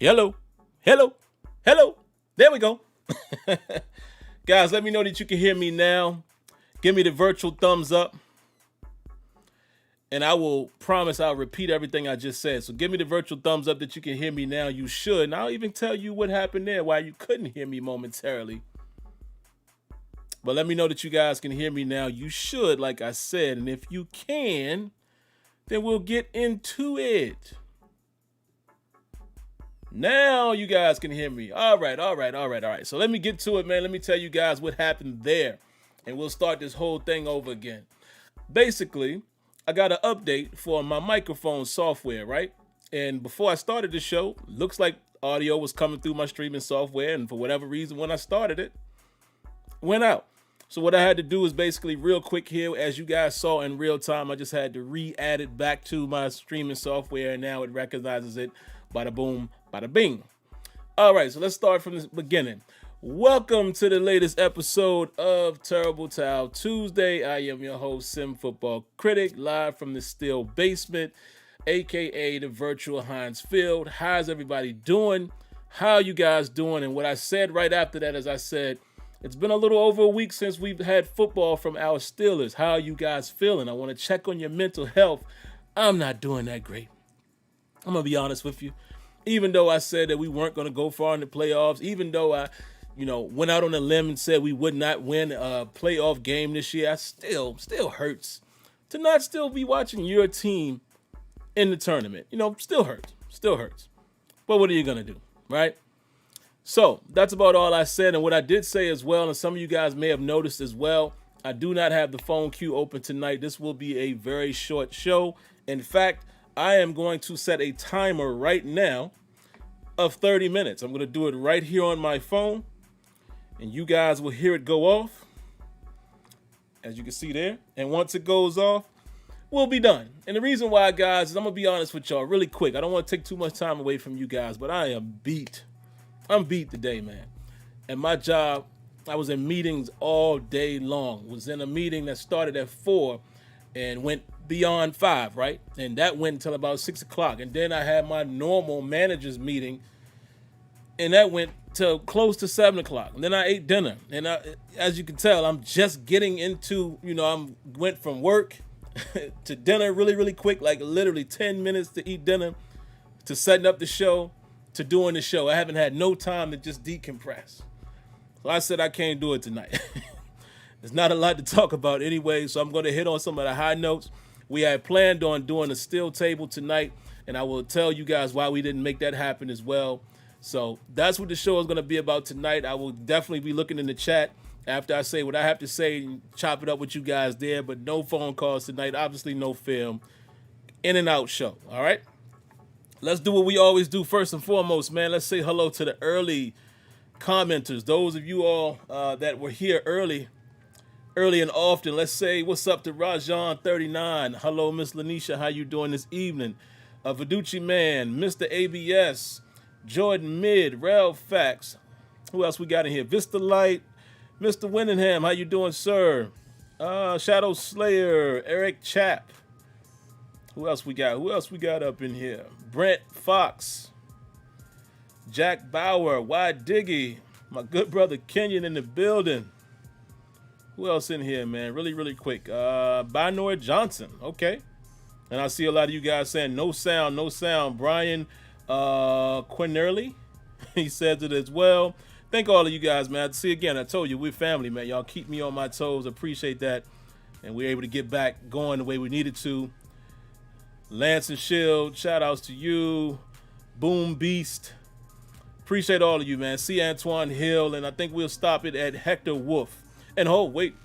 Hello, hello, hello. There we go. Guys, let me know that you can hear me now. Give me the virtual thumbs up. And I will promise I'll repeat everything I just said. So give me the virtual thumbs up that you can hear me now. You should. And I'll even tell you what happened there, why you couldn't hear me momentarily. But let me know that you guys can hear me now. You should, like I said. And if you can, then we'll get into it. Now you guys can hear me. All right. So let me get to it, man. Let me tell you guys what happened there. And we'll start this whole thing over again. Basically, I got an update for my microphone software, right? And before I started the show, looks like audio was coming through my streaming software. And for whatever reason, when I started it, went out. So what I had to do is basically real quick here, as you guys saw in real time, I just had to re-add it back to my streaming software. And now it recognizes it. Bada boom, bada bing. All right, so let's start from the beginning. Welcome to the latest episode of Terrible Towel Tuesday. I am your host, SimFBallCritic, live from the Steel Basement, aka the virtual Heinz Field. How's everybody doing? How you guys doing? And what I said right after that is I said, it's been a little over a week since we've had football from our Steelers. How are you guys feeling? I want to check on your mental health. I'm not doing that great. I'm going to be honest with you. Even though I said that we weren't going to go far in the playoffs, even though I, went out on a limb and said we would not win a playoff game this year, I still hurts to not still be watching your team in the tournament. Still hurts. But what are you going to do, right? So that's about all I said. And what I did say as well, and some of you guys may have noticed as well, I do not have the phone queue open tonight. This will be a very short show. In fact, I am going to set a timer right now of 30 minutes. I'm going to do it right here on my phone, and you guys will hear it go off, as you can see there. And once it goes off, we'll be done. And the reason why, guys, is I'm going to be honest with y'all really quick. I don't want to take too much time away from you guys, but I am beat. I'm beat today, man. And my job, I was in meetings all day long. Was in a meeting that started at 4 and went beyond 5, right? And that went until about 6 o'clock. And then I had my normal managers meeting, and that went till close to 7 o'clock. And then I ate dinner. And as you can tell, I'm just getting into, I went from work to dinner really, really quick, like literally 10 minutes to eat dinner, to setting up the show, to doing the show. I haven't had no time to just decompress. So I said I can't do it tonight. There's not a lot to talk about anyway, so I'm going to hit on some of the high notes. We had planned on doing a steel table tonight, and I will tell you guys why we didn't make that happen as well. So that's what the show is going to be about tonight. I will definitely be looking in the chat after I say what I have to say and chop it up with you guys there, but no phone calls tonight. Obviously, no film. In and out show, all right? Let's do what we always do first and foremost, man. Let's say hello to the early commenters, those of you all that were here early and often. Let's say what's up to Rajan39. Hello, Miss Lanisha. How you doing this evening? Viducci Man, Mr. ABS, Jordan Mid, Rel Fax. Who else we got in here? Vista Light, Mr. Winningham. How you doing, sir? Shadow Slayer, Eric Chap. Who else we got? Who else we got up in here? Brent Fox, Jack Bauer, Wide Diggy, my good brother Kenyon in the building. Who else in here, man? Really, really quick. Bynor Johnson. Okay. And I see a lot of you guys saying no sound. Brian Quinnerly, he says it as well. Thank all of you guys, man. See, again, I told you, we're family, man. Y'all keep me on my toes. Appreciate that. And we're able to get back going the way we needed to. Lance and Shield, shout outs to you. Boom Beast. Appreciate all of you, man. See Antoine Hill, and I think we'll stop it at Hector Wolf. And wait,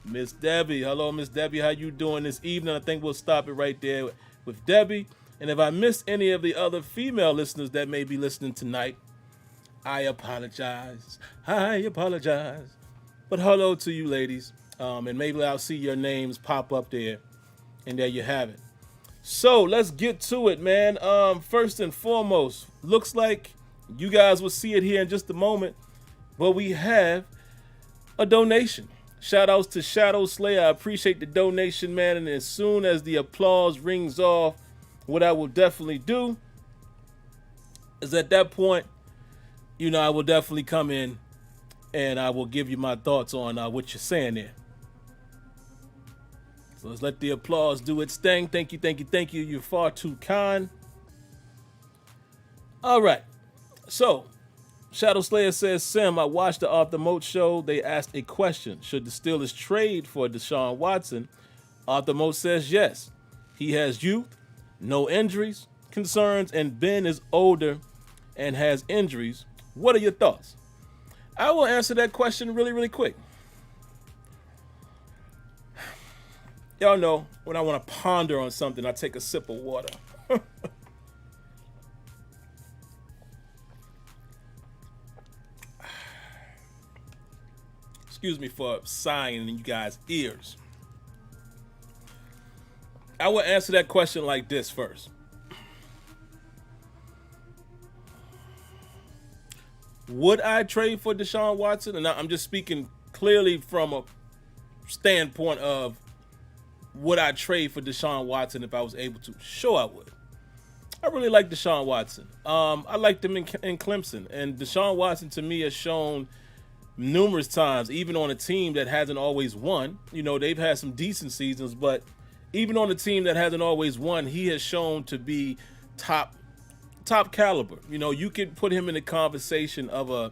Miss Debbie. Hello, Miss Debbie. How you doing this evening? I think we'll stop it right there with Debbie. And if I missed any of the other female listeners that may be listening tonight, I apologize. But hello to you ladies. And maybe I'll see your names pop up there. And there you have it. So let's get to it, man. First and foremost, looks like you guys will see it here in just a moment, but we have a donation. Shout outs to Shadow Slayer. I appreciate the donation, man. And as soon as the applause rings off, what I will definitely do is at that point, I will definitely come in and I will give you my thoughts on what you're saying there. So let's let the applause do its thing. Thank you, thank you, thank you. You're far too kind. All right. So, Shadow Slayer says, Sim, I watched the Off the Moat show. They asked a question. Should the Steelers trade for Deshaun Watson? Off the Moat says yes. He has youth, no injuries, concerns, and Ben is older and has injuries. What are your thoughts? I will answer that question really, really quick. Y'all know when I want to ponder on something, I take a sip of water. Excuse me for sighing in you guys' ears. I will answer that question like this first. Would I trade for Deshaun Watson? And I'm just speaking clearly from a standpoint of would I trade for Deshaun Watson if I was able to? Sure, I would. I really like Deshaun Watson. I liked him in Clemson. And Deshaun Watson, to me, has shown numerous times, even on a team that hasn't always won. They've had some decent seasons, but even on a team that hasn't always won, he has shown to be top caliber. You could put him in the conversation of a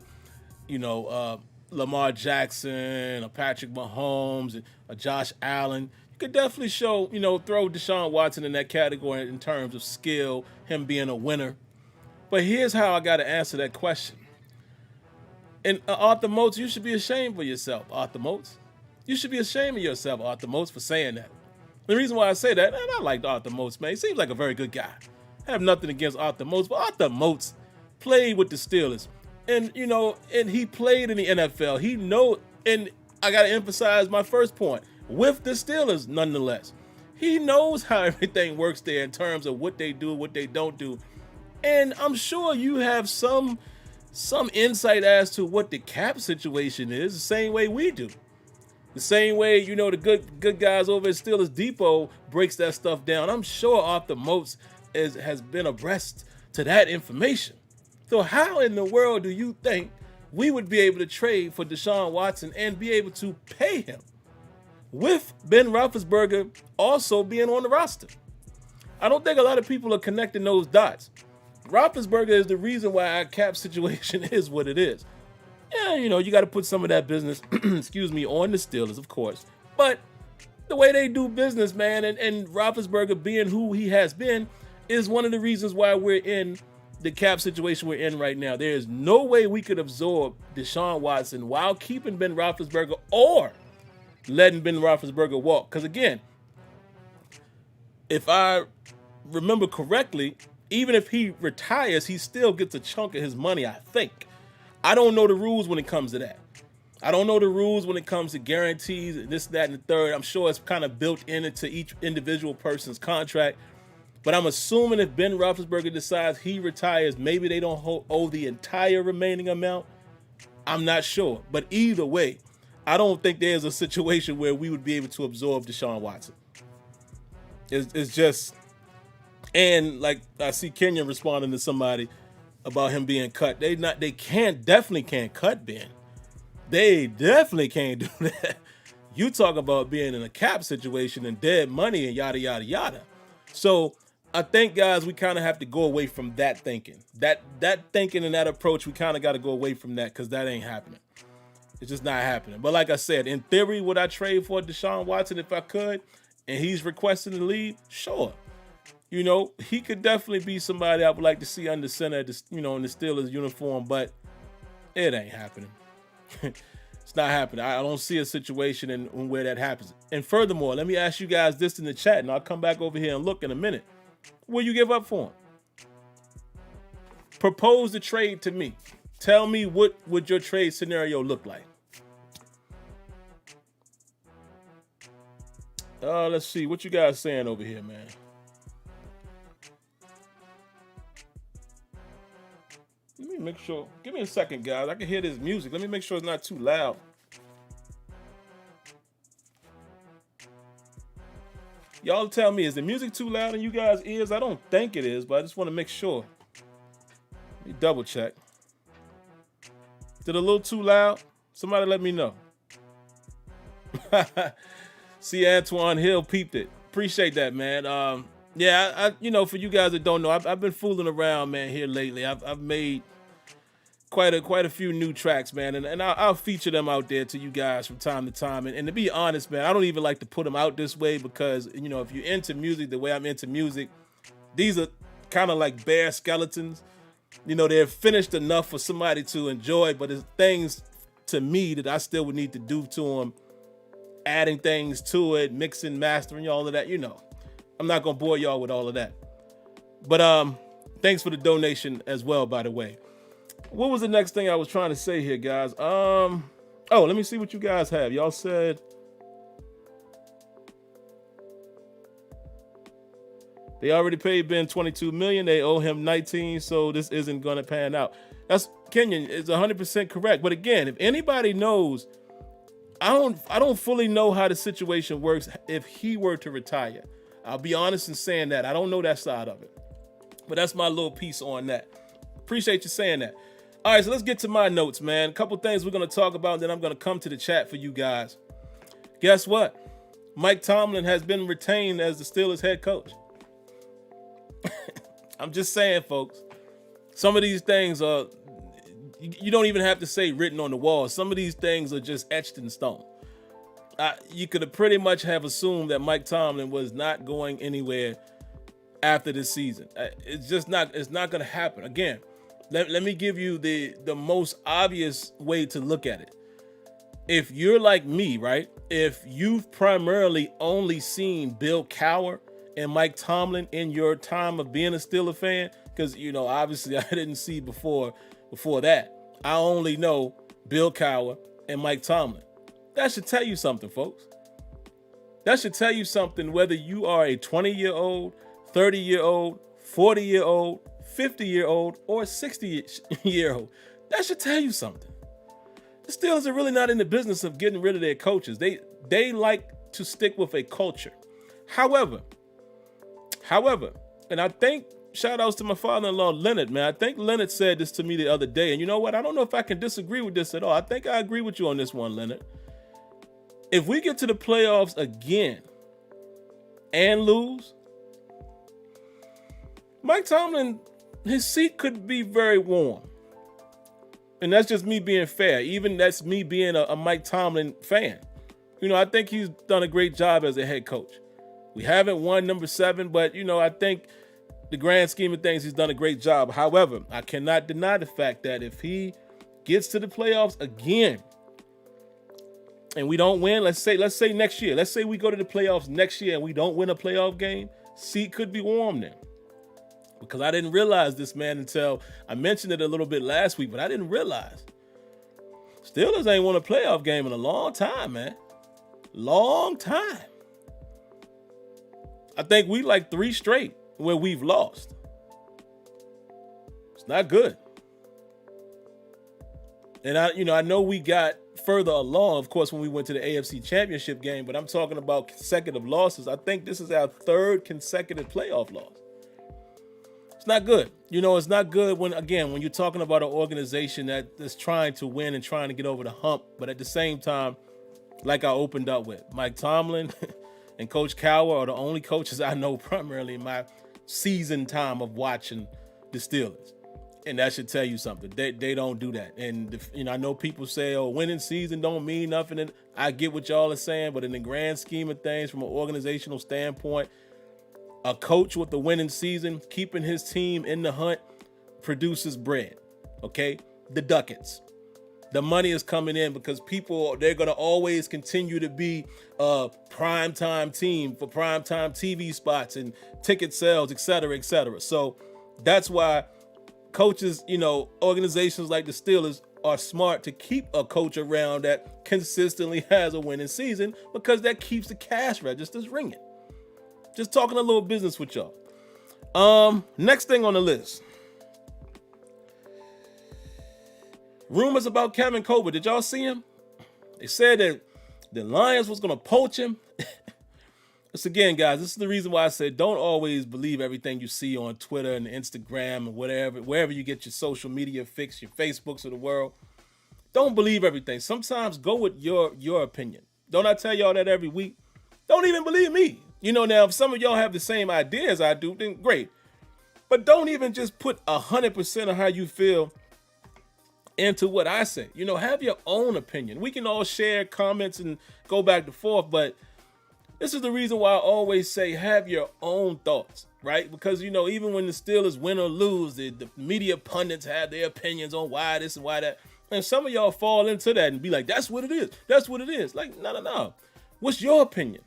Lamar Jackson, a Patrick Mahomes, a Josh Allen. You could definitely throw Deshaun Watson in that category in terms of skill, him being a winner. But here's how I got to answer that question. And Arthur Motes, you should be ashamed of yourself, Arthur Motes. You should be ashamed of yourself, Arthur Motes, for saying that. The reason why I say that, and I like Arthur Motes, man. He seems like a very good guy. I have nothing against Arthur Motes, but Arthur Motes played with the Steelers. And, and he played in the NFL. And I got to emphasize my first point, with the Steelers, nonetheless. He knows how everything works there in terms of what they do, what they don't do. And I'm sure you have some insight as to what the cap situation is, the same way we do. The same way, the good guys over at Steelers Depot breaks that stuff down. I'm sure Arthur Motes has been abreast to that information. So how in the world do you think we would be able to trade for Deshaun Watson and be able to pay him with Ben Roethlisberger also being on the roster? I don't think a lot of people are connecting those dots. Roethlisberger is the reason why our cap situation is what it is. Yeah, you got to put some of that business, on the Steelers, of course. But the way they do business, man, and Roethlisberger being who he has been is one of the reasons why we're in the cap situation we're in right now. There is no way we could absorb Deshaun Watson while keeping Ben Roethlisberger or letting Ben Roethlisberger walk. Because, again, if I remember correctly, even if he retires, he still gets a chunk of his money, I think. I don't know the rules when it comes to that. I don't know the rules when it comes to guarantees and this, that, and the third. I'm sure it's kind of built into each individual person's contract. But I'm assuming if Ben Roethlisberger decides he retires, maybe they don't owe the entire remaining amount. I'm not sure. But either way, I don't think there's a situation where we would be able to absorb Deshaun Watson. It's just... And like I see Kenyon responding to somebody about him being cut. They definitely can't cut Ben. They definitely can't do that. You talk about being in a cap situation and dead money and yada, yada, yada. So I think, guys, we kind of have to go away from that thinking. That thinking and that approach, we kind of got to go away from that because that ain't happening. It's just not happening. But like I said, in theory, would I trade for Deshaun Watson if I could? And he's requesting to leave? Sure. He could definitely be somebody I would like to see under center, in the Steelers uniform, but it ain't happening. It's not happening. I don't see a situation in where that happens. And furthermore, let me ask you guys this in the chat, and I'll come back over here and look in a minute. Will you give up for him? Propose the trade to me. Tell me what would your trade scenario look like. Let's see. What you guys saying over here, man? Let me make sure. Give me a second, guys. I can hear this music. Let me make sure it's not too loud. Y'all tell me, is the music too loud in you guys' ears? I don't think it is, but I just want to make sure. Let me double check. Did a little too loud? Somebody let me know. See, Antoine Hill peeped it. Appreciate that, man. Yeah, for you guys that don't know, I've been fooling around, man, here lately. I've made quite a few new tracks, man, and I'll feature them out there to you guys from time to time. And to be honest, man, I don't even like to put them out this way because, if you're into music the way I'm into music, these are kind of like bare skeletons. They're finished enough for somebody to enjoy, but there's things to me that I still would need to do to them, adding things to it, mixing, mastering, all of that. I'm not going to bore y'all with all of that. But thanks for the donation as well, by the way. What was the next thing I was trying to say here, guys? Let me see what you guys have. Y'all said they already paid Ben $22 million. They owe him 19, so this isn't going to pan out. That's Kenyon is 100% correct. But again, if anybody knows, I don't fully know how the situation works if he were to retire. I'll be honest in saying that. I don't know that side of it. But that's my little piece on that. Appreciate you saying that. All right, so let's get to my notes, man. A couple things we're going to talk about, and then I'm going to come to the chat for you guys. Guess what? Mike Tomlin has been retained as the Steelers head coach. I'm just saying, folks. Some of these things are, you don't even have to say written on the wall. Some of these things are just etched in stone. You could have pretty much have assumed that Mike Tomlin was not going anywhere after this season. It's not going to happen. Again, let me give you the most obvious way to look at it. If you're like me, right? If you've primarily only seen Bill Cowher and Mike Tomlin in your time of being a Steeler fan, because, obviously I didn't see before that. I only know Bill Cowher and Mike Tomlin. That should tell you something, folks. That should tell you something whether you are a 20-year-old, 30-year-old, 40-year-old, 50-year-old, or 60-year-old. That should tell you something. The Steelers are really not in the business of getting rid of their coaches. They like to stick with a culture. However, and I think, shout outs to my father-in-law, Leonard, man. I think Leonard said this to me the other day. And you know what? I don't know if I can disagree with this at all. I think I agree with you on this one, Leonard. If we get to the playoffs again and lose, Mike Tomlin, his seat could be very warm. And that's just me being fair. Even that's me being a Mike Tomlin fan. I think he's done a great job as a head coach. We haven't won number 7, but, I think the grand scheme of things, he's done a great job. However, I cannot deny the fact that if he gets to the playoffs again and we don't win, let's say next year, let's say we go to the playoffs next year and we don't win a playoff game, seat could be warm then. Because I didn't realize this, man, until I mentioned it a little bit last week, but I didn't realize Steelers ain't won a playoff game in a long time, man. Long time. I think we like 3 straight where we've lost. It's not good. And I know we got further along, of course, when we went to the AFC Championship game, but I'm talking about consecutive losses. I think this is our 3rd consecutive playoff loss. It's not good. It's not good when you're talking about an organization that's trying to win and trying to get over the hump, but at the same time, like I opened up with, Mike Tomlin and Coach Cowher are the only coaches I know primarily in my season time of watching the Steelers. And that should tell you something. They don't do that. And, I know people say, winning season don't mean nothing. And I get what y'all are saying, but in the grand scheme of things, from an organizational standpoint, a coach with a winning season, keeping his team in the hunt, produces bread, okay? The ducats. The money is coming in because they're going to always continue to be a primetime team for primetime TV spots and ticket sales, et cetera, et cetera. So that's why coaches, organizations like the Steelers are smart to keep a coach around that consistently has a winning season because that keeps the cash registers ringing. Just talking a little business with y'all. Next thing on the list. Rumors about Kevin Colbert. Did y'all see him? They said that the Lions was going to poach him. This again, guys, this is the reason why I said don't always believe everything you see on Twitter and Instagram and wherever you get your social media fix, your Facebooks of the world. Don't believe everything. Sometimes go with your opinion. Don't I tell y'all that every week? Don't even believe me. Now, if some of y'all have the same ideas I do, then great. But don't even just put 100% of how you feel into what I say. Have your own opinion. We can all share comments and go back and forth, but this is the reason why I always say have your own thoughts, right? Because, even when the Steelers win or lose, the media pundits have their opinions on why this and why that. And some of y'all fall into that and be like, that's what it is. That's what it is. Like, no. What's your opinion?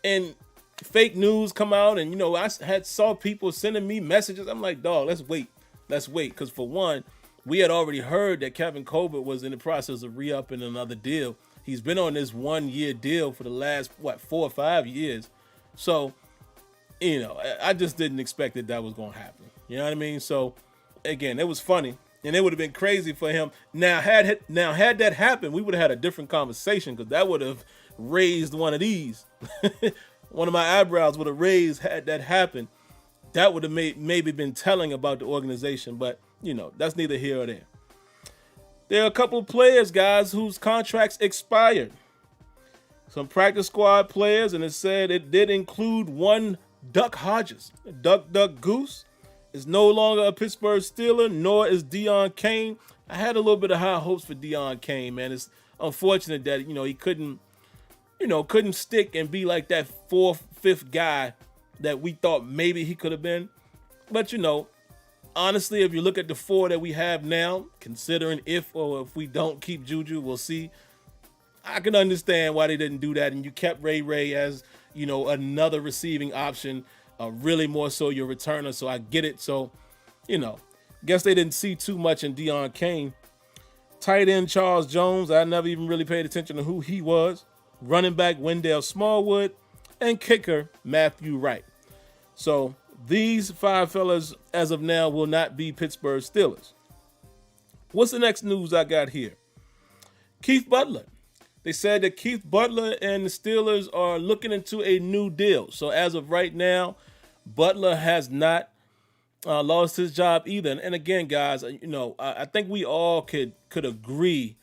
And fake news come out and, I saw people sending me messages. I'm like, dog, let's wait. Because for one, we had already heard that Kevin Colbert was in the process of re-upping another deal. He's been on this 1-year deal for the last, 4 or 5 years. So, I just didn't expect that was going to happen. You know what I mean? So, again, it was funny. And it would have been crazy for him. Now, had that happened, we would have had a different conversation because that would have raised one of these. One of my eyebrows would have raised had that happened. That would have maybe been telling about the organization. But, that's neither here or there. There are a couple of players, guys, whose contracts expired. Some practice squad players, and it said it did include one Duck Hodges. Duck Goose is no longer a Pittsburgh Steeler, nor is Deon Cain. I had a little bit of high hopes for Deon Cain, man. It's unfortunate that, he couldn't stick and be like that 4th, 5th guy that we thought maybe he could have been. But, honestly, if you look at the 4 that we have now, considering if we don't keep Juju, we'll see. I can understand why they didn't do that. And you kept Ray as, another receiving option, really more so your returner. So I get it. So, guess they didn't see too much in Deon Cain. Tight end Charles Jones, I never even really paid attention to who he was. Running back Wendell Smallwood, and kicker Matthew Wright. So these 5 fellas, as of now, will not be Pittsburgh Steelers. What's the next news I got here? Keith Butler. They said that Keith Butler and the Steelers are looking into a new deal. So as of right now, Butler has not lost his job either. And again, guys, I think we all could agree,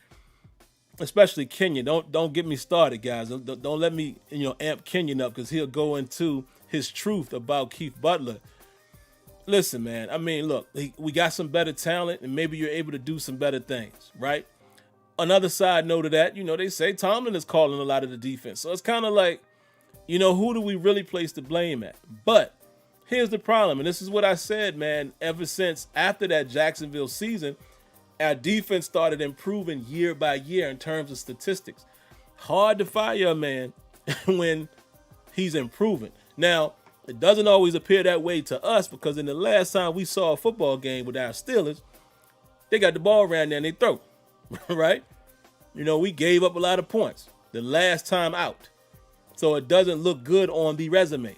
especially Kenyon. Don't get me started, guys. Don't let me amp Kenyon up because he'll go into his truth about Keith Butler. Listen, man. I mean, look, we got some better talent, and maybe you're able to do some better things, right? Another side note of that, they say Tomlin is calling a lot of the defense. So it's kind of like, who do we really place the blame at? But here's the problem, and this is what I said, man, ever since after that Jacksonville season, our defense started improving year by year in terms of statistics. Hard to fire a man when he's improving. Now, it doesn't always appear that way to us because in the last time we saw a football game with our Steelers, they got the ball around there and they throw, right? We gave up a lot of points the last time out. So it doesn't look good on the resume.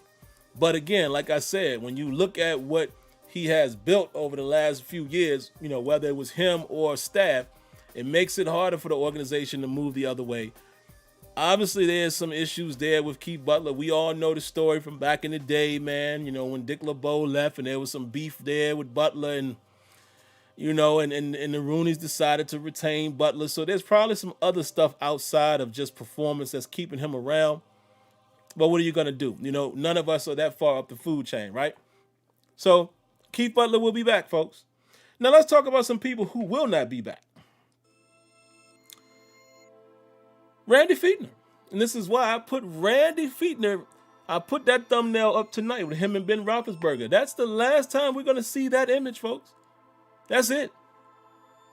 But again, like I said, when you look at what he has built over the last few years, whether it was him or staff, it makes it harder for the organization to move the other way. Obviously, there's some issues there with Keith Butler. We all know the story from back in the day, man, when Dick LeBeau left and there was some beef there with Butler and the Rooneys decided to retain Butler. So there's probably some other stuff outside of just performance that's keeping him around. But what are you going to do? None of us are that far up the food chain, right? So Keith Butler will be back, folks. Now let's talk about some people who will not be back. Randy Fichtner. And this is why I put Randy Fichtner, I put that thumbnail up tonight with him and Ben Roethlisberger. That's the last time we're going to see that image, folks. That's it.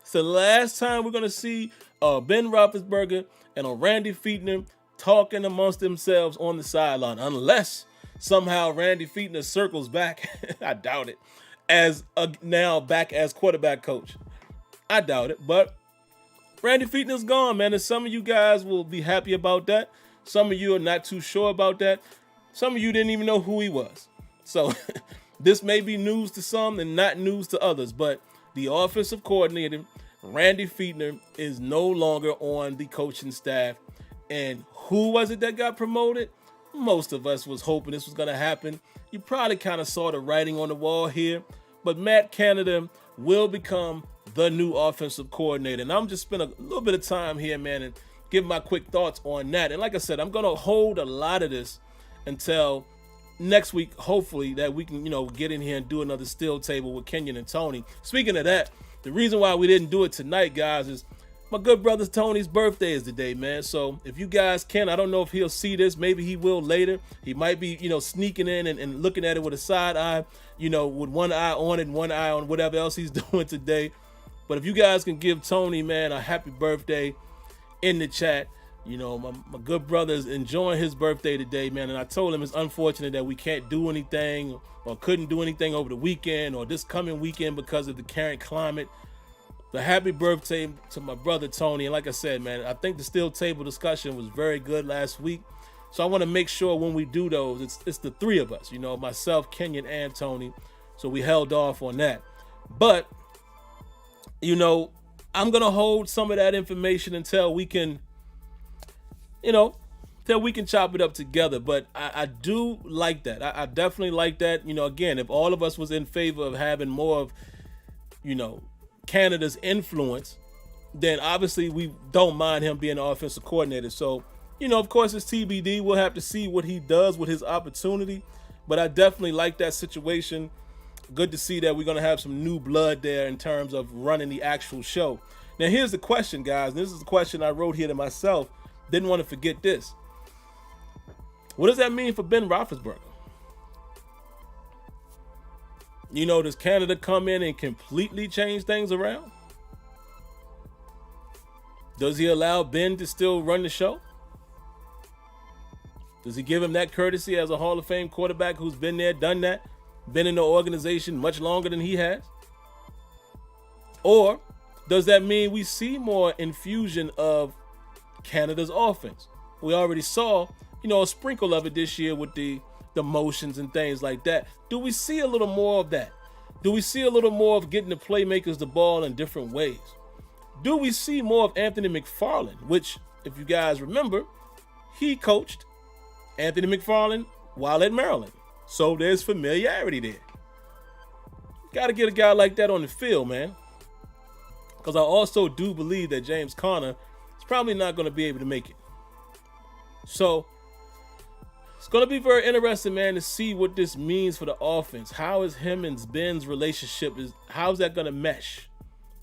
It's the last time we're going to see Ben Roethlisberger and a Randy Fichtner talking amongst themselves on the sideline, unless somehow Randy Fichtner circles back. I doubt it. Now back as quarterback coach. I doubt it, but Randy Fichtner's gone, man, and some of you guys will be happy about that. Some of you are not too sure about that. Some of you didn't even know who he was. So this may be news to some and not news to others, but the offensive coordinator, Randy Fichtner, is no longer on the coaching staff. And who was it that got promoted? most of us was hoping this was going to happen. You probably kind of saw the writing on the wall here, but Matt Canada will become the new offensive coordinator. And I'm just spend a little bit of time here, man, and give my quick thoughts on that. And like I said, I'm going to hold a lot of this until next week, hopefully, that we can, get in here and do another steel table with Kenyon and Tony. Speaking of that, the reason why we didn't do it tonight, guys, is my good brother Tony's birthday is today, man. So if you guys can, I don't know if he'll see this. Maybe he will later. He might be, sneaking in and looking at it with a side eye, with one eye on it and one eye on whatever else he's doing today. But if you guys can give Tony, man, a happy birthday in the chat. My good brother is enjoying his birthday today, man. And I told him it's unfortunate that we can't do anything or couldn't do anything over the weekend or this coming weekend because of the current climate. But happy birthday to my brother Tony. And like I said, man, I think the steel table discussion was very good last week. So I want to make sure when we do those, it's the three of us, myself, Kenyon, and Tony. So we held off on that. But, I'm going to hold some of that information until we can, till we can chop it up together. But I do like that. I definitely like that. Again, if all of us was in favor of having more of, Canada's influence, then obviously we don't mind him being the offensive coordinator. So, of course, it's TBD. We'll have to see what he does with his opportunity. But I definitely like that situation. Good to see that we're going to have some new blood there in terms of running the actual show. Now, here's the question, guys. This is the question I wrote here to myself. Didn't want to forget this. What does that mean for Ben Roethlisberger? Does Canada come in and completely change things around? Does he allow Ben to still run the show? Does he give him that courtesy as a Hall of Fame quarterback who's been there, done that, been in the organization much longer than he has? Or does that mean we see more infusion of Canada's offense? We already saw, a sprinkle of it this year with the motions and things like that. Do we see a little more of that? Do we see a little more of getting the playmakers the ball in different ways? Do we see more of Anthony McFarland, which, if you guys remember, he coached Anthony McFarland while at Maryland. So there's familiarity there. Got to get a guy like that on the field, man. Because I also do believe that James Conner is probably not going to be able to make it. So it's going to be very interesting, man, to see what this means for the offense. How is him and Ben's relationship? How's that going to mesh?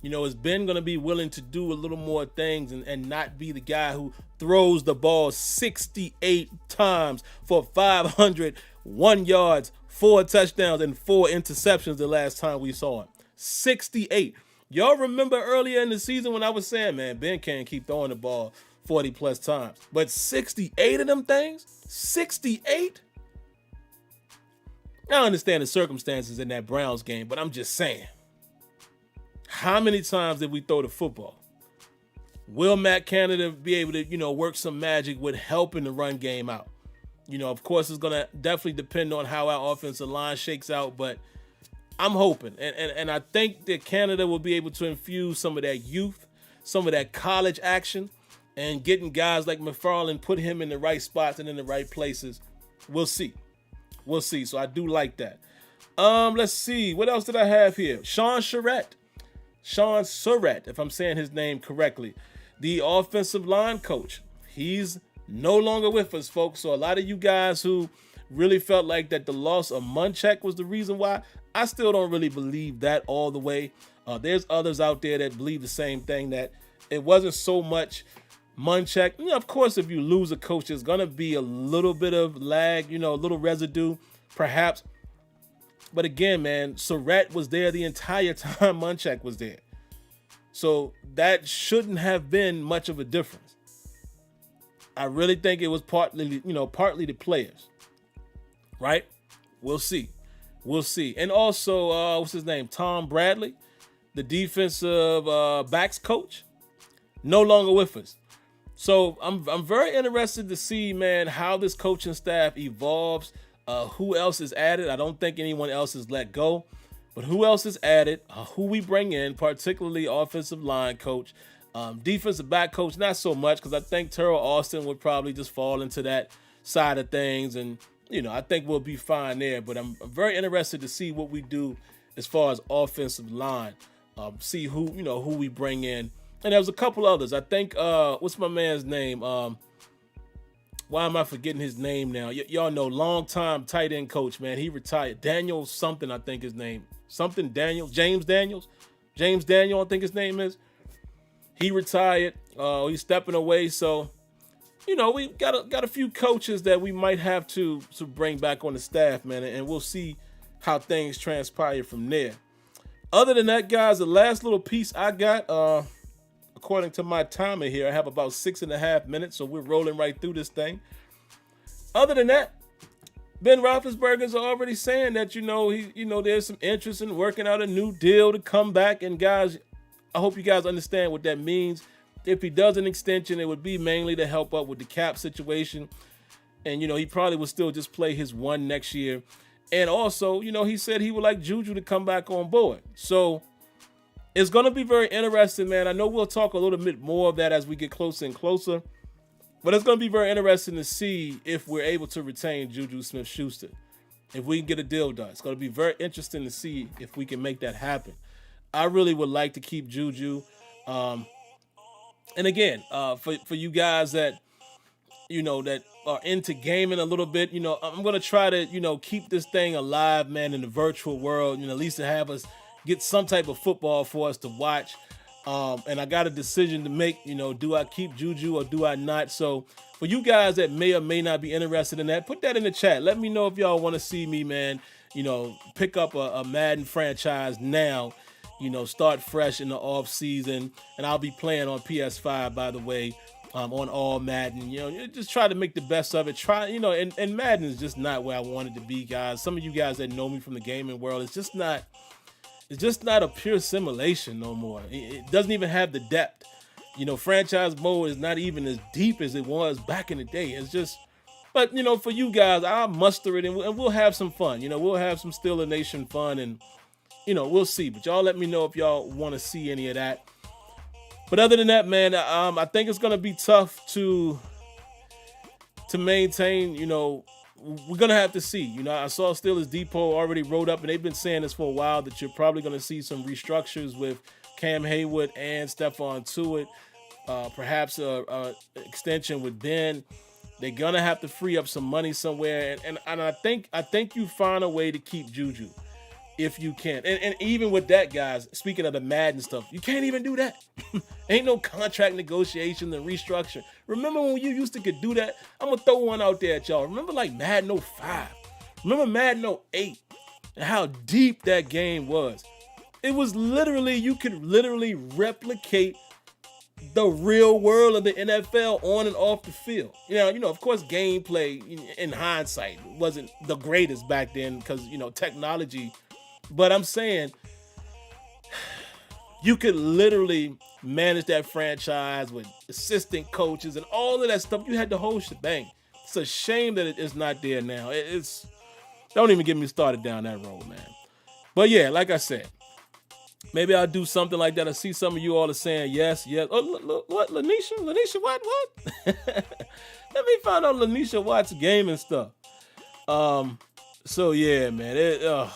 Is Ben going to be willing to do a little more things and not be the guy who throws the ball 68 times for 501 yards, 4 touchdowns, and 4 interceptions the last time we saw him? 68. Y'all remember earlier in the season when I was saying, man, Ben can't keep throwing the ball 40 plus times. But 68 of them things? 68? I understand the circumstances in that Browns game, but I'm just saying. How many times did we throw the football? Will Matt Canada be able to, work some magic with helping the run game out? Of course, it's going to definitely depend on how our offensive line shakes out, but I'm hoping. And I think that Canada will be able to infuse some of that youth, some of that college action, and getting guys like McFarland, put him in the right spots and in the right places. We'll see. So I do like that. Let's see. What else did I have here? Sean Surratt, if I'm saying his name correctly. The offensive line coach. He's no longer with us, folks. So a lot of you guys who really felt like that the loss of Munchak was the reason why, I still don't really believe that all the way. There's others out there that believe the same thing, that it wasn't so much Munchak. Of course, if you lose a coach, there's going to be a little bit of lag, a little residue, perhaps. But again, man, Surratt was there the entire time Munchak was there. So that shouldn't have been much of a difference. I really think it was partly the players. Right? We'll see. And also, what's his name? Tom Bradley, the defensive backs coach, no longer with us. So I'm very interested to see, man, how this coaching staff evolves. Who else is added? I don't think anyone else is let go. But who else is added? Who we bring in, particularly offensive line coach, defensive back coach, not so much, because I think Terrell Austin would probably just fall into that side of things, and I think we'll be fine there. But I'm very interested to see what we do as far as offensive line. See who we bring in, and there was a couple others. I think what's my man's name? Why am I forgetting his name now? Y'all know, longtime tight end coach, man. He retired. Daniel something, I think his name. Something Daniel. James Daniels. James Daniel, I think his name is. He retired. He's stepping away. So, we got a few coaches that we might have to bring back on the staff, man. And we'll see how things transpire from there. Other than that, guys, the last little piece I got, according to my timer here, I have about 6.5 minutes, so we're rolling right through this thing. Other than that, Ben Roethlisberger's already saying that, there's some interest in working out a new deal to come back. And guys, I hope you guys understand what that means. If he does an extension, it would be mainly to help up with the cap situation. And, he probably will still just play his one next year. And also, he said he would like Juju to come back on board. So it's going to be very interesting, man. I know we'll talk a little bit more of that as we get closer and closer. But it's going to be very interesting to see if we're able to retain Juju Smith-Schuster, if we can get a deal done. It's going to be very interesting to see if we can make that happen. I really would like to keep Juju. And again, for you guys that, that are into gaming a little bit, I'm going to try to, keep this thing alive, man, in the virtual world, at least to have us get some type of football for us to watch. And I got a decision to make, do I keep Juju or do I not? So for you guys that may or may not be interested in that, put that in the chat. Let me know if y'all want to see me, man, pick up a Madden franchise now, start fresh in the off season. And I'll be playing on PS5, by the way, on all Madden, just try to make the best of it. And Madden is just not where I want it to be, guys. Some of you guys that know me from the gaming world, it's just not a pure simulation no more. It doesn't even have the depth. Franchise mode is not even as deep as it was back in the day. It's just, but for you guys, I'll muster it and we'll have some fun. We'll have some Steeler Nation fun, and we'll see. But y'all let me know if y'all want to see any of that. But other than that, man, I think it's gonna be tough to maintain. We're going to have to see. I saw Steelers Depot already wrote up, and they've been saying this for a while, that you're probably going to see some restructures with Cam Haywood and Stephon Tuitt, perhaps a extension with Ben. They're going to have to free up some money somewhere, and I think you find a way to keep Juju if you can. And even with that, guys, speaking of the Madden stuff, you can't even do that. Ain't no contract negotiations and restructure. Remember when you used to could do that? I'm going to throw one out there at y'all. Remember like Madden 05? Remember Madden 08? And how deep that game was? It was literally, you could literally replicate the real world of the NFL on and off the field. Of course, gameplay in hindsight wasn't the greatest back then because, technology. But I'm saying you could literally manage that franchise with assistant coaches and all of that stuff. You had the whole shebang. It's a shame that it is not there now. Don't even get me started down that road, man. But yeah, like I said, maybe I'll do something like that. I see some of you all are saying yes. Oh, what? Lanisha Watt? What? Let me find out Lanisha Watt's gaming stuff. So yeah, man.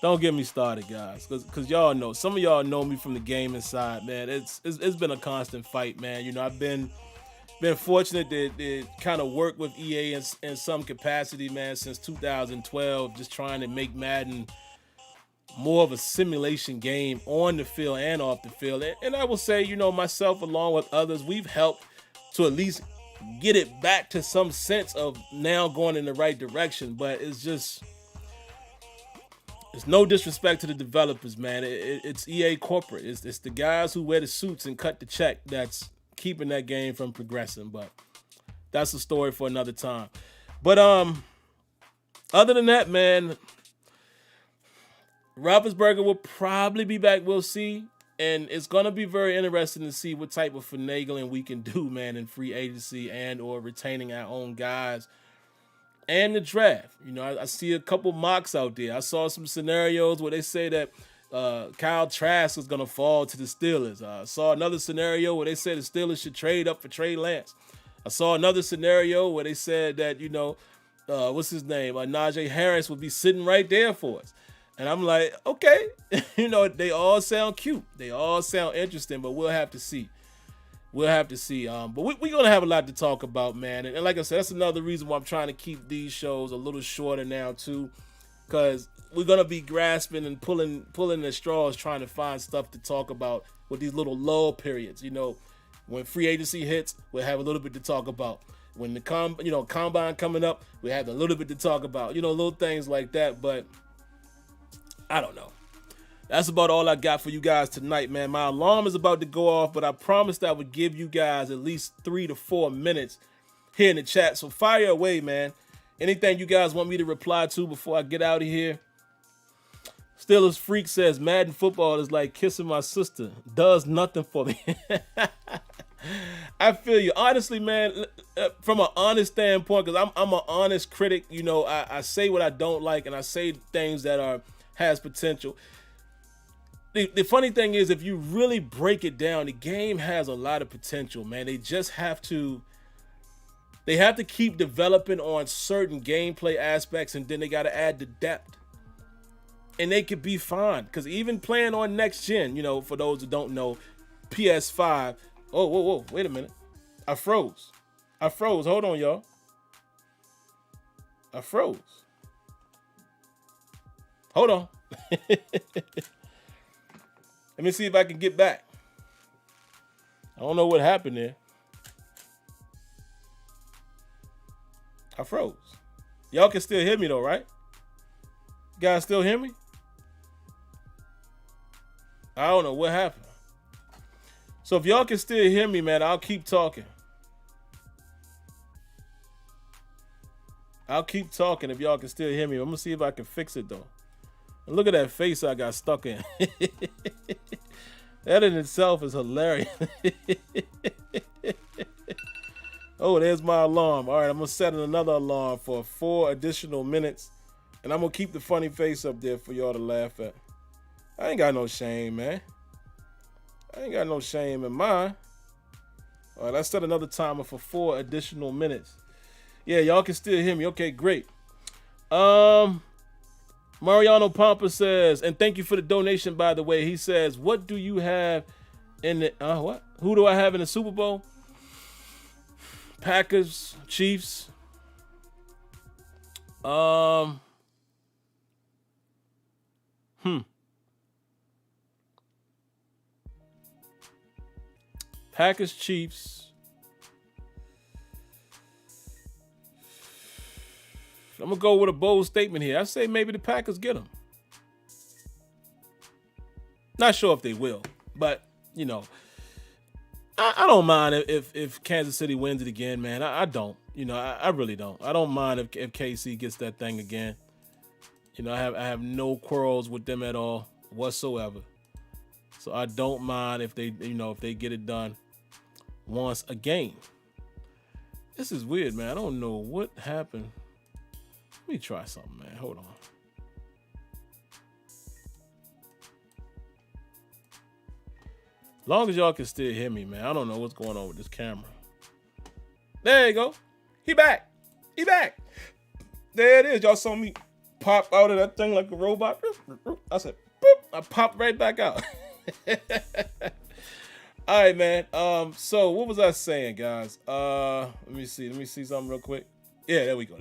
Don't get me started, guys, because y'all know, some of y'all know me from the gaming side, man. It's been a constant fight, man. I've been fortunate to kind of work with EA in some capacity, man, since 2012, just trying to make Madden more of a simulation game on the field and off the field. And I will say, myself along with others, we've helped to at least get it back to some sense of now going in the right direction. But it's no disrespect to the developers, man. It's EA corporate. It's the guys who wear the suits and cut the check that's keeping that game from progressing. But that's a story for another time. But other than that, man, Roethlisberger will probably be back. We'll see. And it's going to be very interesting to see what type of finagling we can do, man, in free agency and or retaining our own guys. And the draft. I see a couple mocks out there. I saw some scenarios where they say that Kyle Trask is going to fall to the Steelers. I saw another scenario where they say the Steelers should trade up for Trey Lance. I saw another scenario where they said that, what's his name? Najee Harris would be sitting right there for us. And I'm like, okay, they all sound cute. They all sound interesting, but we'll have to see. We'll have to see. But we're going to have a lot to talk about, man. And like I said, that's another reason why I'm trying to keep these shows a little shorter now, too. Because we're going to be grasping and pulling the straws trying to find stuff to talk about with these little lull periods. When free agency hits, we'll have a little bit to talk about. When the combine coming up, we have a little bit to talk about. Little things like that. But I don't know. That's about all I got for you guys tonight, man. My alarm is about to go off, but I promised I would give you guys at least 3 to 4 minutes here in the chat. So fire away, man. Anything you guys want me to reply to before I get out of here? Steelers Freak says, Madden football is like kissing my sister. Does nothing for me. I feel you. Honestly, man, from an honest standpoint, because I'm an honest critic. I say what I don't like, and I say things that has potential. The funny thing is, if you really break it down, the game has a lot of potential, man. They just have to keep developing on certain gameplay aspects, and then they got to add the depth. And they could be fine, because even playing on next gen, for those that don't know, PS5. Oh, whoa, wait a minute. I froze. Hold on, y'all. I froze. Hold on. Let me see if I can get back. I don't know what happened there. I froze. Y'all can still hear me though, right? You guys still hear me? I don't know what happened. So if y'all can still hear me, man, I'll keep talking. If y'all can still hear me. I'm going to see if I can fix it though. And look at that face I got stuck in. That in itself is hilarious. Oh, there's my alarm. All right, I'm going to set another alarm for 4 additional minutes. And I'm going to keep the funny face up there for y'all to laugh at. I ain't got no shame, man. I ain't got no shame in mine. All right, let's set another timer for 4 additional minutes. Yeah, y'all can still hear me. Okay, great. Mariano Pompa says, and thank you for the donation, by the way. He says, what do you have in the, what? Who do I have in the Super Bowl? Packers, Chiefs. Packers, Chiefs. I'm going to go with a bold statement here. I say maybe the Packers get them. Not sure if they will, but, I don't mind if Kansas City wins it again, man. I don't. I really don't. I don't mind if KC gets that thing again. I have no quarrels with them at all whatsoever. So I don't mind if they get it done once again. This is weird, man. I don't know what happened. Let me try something, man. Hold on. Long as y'all can still hear me, man. I don't know what's going on with this camera. There you go. He back. There it is. Y'all saw me pop out of that thing like a robot. I said, boop. I popped right back out. All right, man. So what was I saying, guys? Let me see something real quick. Yeah, there we go.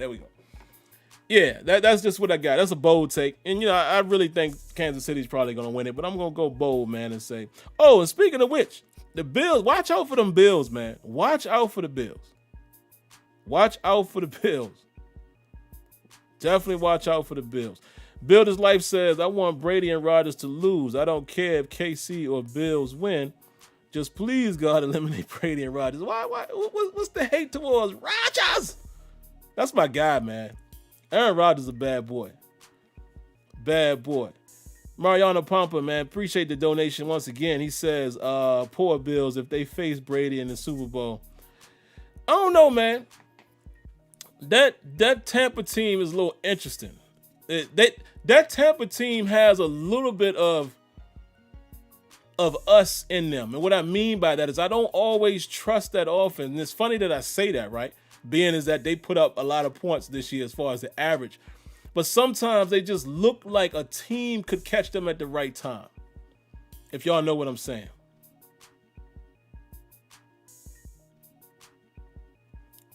Yeah, that's just what I got. That's a bold take. And, I really think Kansas City's probably going to win it. But I'm going to go bold, man, and say, oh, and speaking of which, the Bills, watch out for them Bills, man. Watch out for the Bills. Definitely watch out for the Bills. Builder's Life says, I want Brady and Rodgers to lose. I don't care if KC or Bills win. Just please, God, eliminate Brady and Rodgers. Why? What's the hate towards Rodgers? That's my guy, man. Aaron Rodgers is a bad boy. Mariano Pompa, man, appreciate the donation once again. He says, poor Bills if they face Brady in the Super Bowl. I don't know, man. That Tampa team is a little interesting. That Tampa team has a little bit of of us in them. And what I mean by that is I don't always trust that offense. And it's funny that I say that, right? Being is that they put up a lot of points this year as far as the average. But sometimes they just look like a team could catch them at the right time. If y'all know what I'm saying.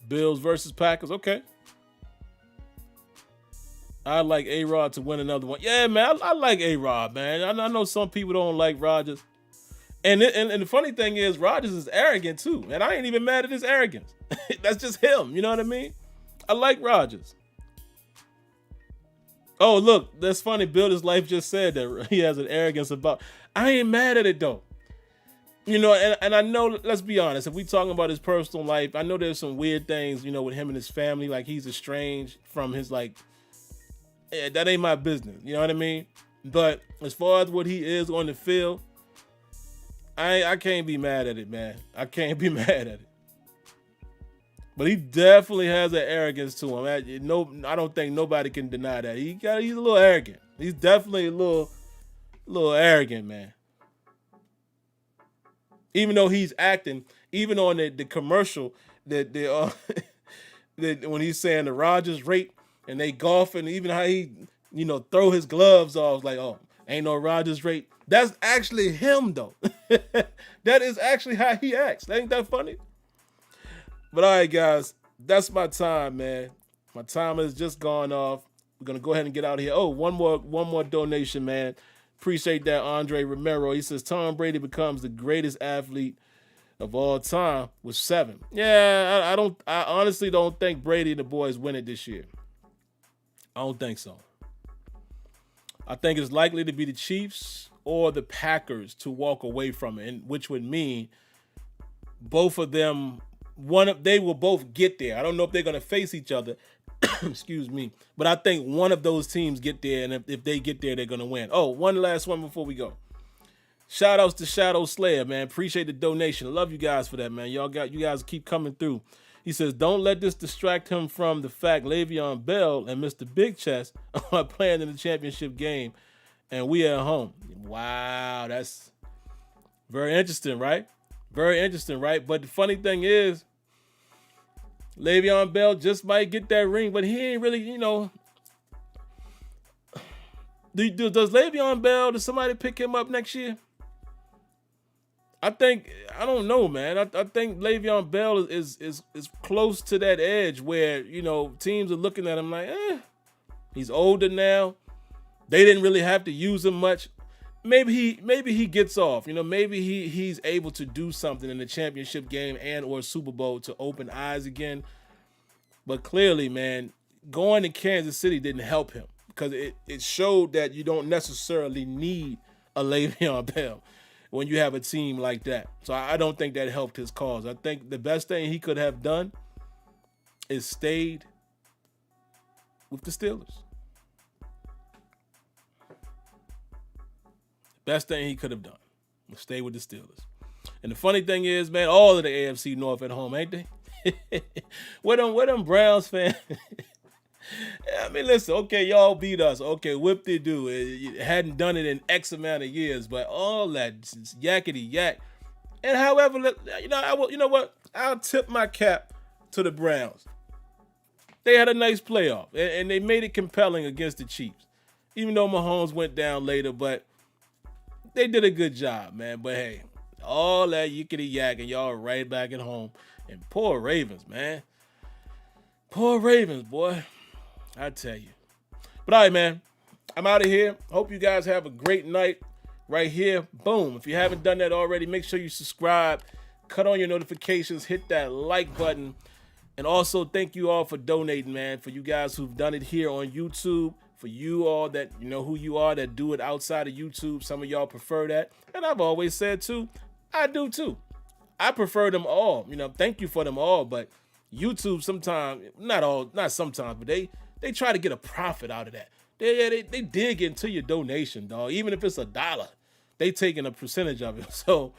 Bills versus Packers. Okay. I like A-Rod to win another one. Yeah, man, I like A-Rod, man. I know some people don't like Rodgers. And the funny thing is, Rodgers is arrogant too. And I ain't even mad at his arrogance. That's just him. You know what I mean? I like Rodgers. Oh, look, that's funny. Build His Life just said that he has an arrogance about. I ain't mad at it though. You know, and I know, let's be honest, if we talking about his personal life, I know there's some weird things, you know, with him and his family. Like he's estranged from his that ain't my business. You know what I mean? But as far as what he is on the field, I can't be mad at it, man. I can't be mad at it. But he definitely has an arrogance to him. I don't think nobody can deny that. He's a little arrogant. He's definitely a little arrogant, man. Even though he's acting, even on the commercial that when he's saying the Rodgers rate and they golfing, even how he, throw his gloves off like, oh, ain't no Rodgers rate. That's actually him though. That is actually how he acts. Ain't that funny? But all right, guys, that's my time, man. My time has just gone off. We're gonna go ahead and get out of here. Oh, one more donation, man. Appreciate that, Andre Romero. He says Tom Brady becomes the greatest athlete of all time with 7. Yeah, I honestly don't think Brady and the boys win it this year. I don't think so. I think it's likely to be the Chiefs or the Packers to walk away from it, which would mean both of them. They will both get there. I don't know if they're going to face each other. Excuse me. But I think one of those teams get there, and if they get there, they're going to win. Oh, one last one before we go. Shout outs to Shadow Slayer, man. Appreciate the donation. I love you guys for that, man. You guys keep coming through. He says, don't let this distract him from the fact Le'Veon Bell and Mr. Big Chest are playing in the championship game, and we at home. Wow, that's very interesting, right? Very interesting, right? But the funny thing is, Le'Veon Bell just might get that ring, but he ain't really, does Le'Veon Bell, does somebody pick him up next year? I don't know, man. I think Le'Veon Bell is close to that edge where, teams are looking at him like, he's older now. They didn't really have to use him much. Maybe he gets off. Maybe he's able to do something in the championship game and or Super Bowl to open eyes again. But clearly, man, going to Kansas City didn't help him because it showed that you don't necessarily need a Le'Veon Bell when you have a team like that. So I don't think that helped his cause. I think the best thing he could have done is stayed with the Steelers. Best thing he could have done was stay with the Steelers. And the funny thing is, man, all of the AFC North at home, ain't they? Where them Browns fans? I mean, listen, okay, y'all beat us. Okay, whoop-de-doo. It hadn't done it in X amount of years, but all that yakety yak. And however, you know what? I'll tip my cap to the Browns. They had a nice playoff, and they made it compelling against the Chiefs. Even though Mahomes went down later, but they did a good job, man. But hey, all that yickety yak and y'all right back at home. And poor Ravens, man. Poor Ravens, boy. I tell you. But all right, man. I'm out of here. Hope you guys have a great night right here. Boom. If you haven't done that already, make sure you subscribe. Cut on your notifications. Hit that like button. And also, thank you all for donating, man. For you guys who've done it here on YouTube. For you all that, who you are, that do it outside of YouTube. Some of y'all prefer that. And I've always said, too, I do, too. I prefer them all. Thank you for them all. But YouTube sometimes, not sometimes, but they try to get a profit out of that. They dig into your donation, dog. Even if it's $1, they taking a percentage of it. So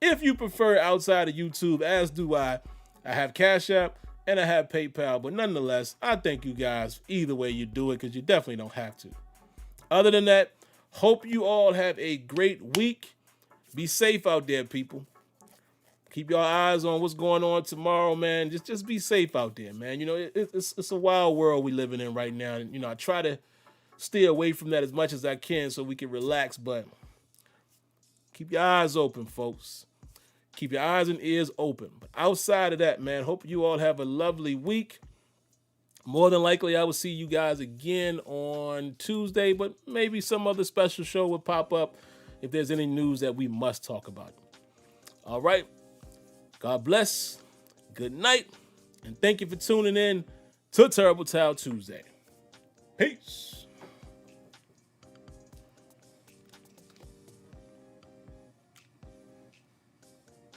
if you prefer outside of YouTube, as do I have Cash App and I have PayPal. But nonetheless, I thank you guys either way you do it because you definitely don't have to. Other than that, hope you all have a great week. Be safe out there, people. Keep your eyes on what's going on tomorrow, man. Just be safe out there, man. You know, it's a wild world we living in right now. And, you know, I try to stay away from that as much as I can so we can relax, but keep your eyes open, folks. Keep your eyes and ears open. But outside of that, man, hope you all have a lovely week. More than likely, I will see you guys again on Tuesday, but maybe some other special show will pop up if there's any news that we must talk about. All right. God bless. Good night. And thank you for tuning in to Terrible Towel Tuesday. Peace.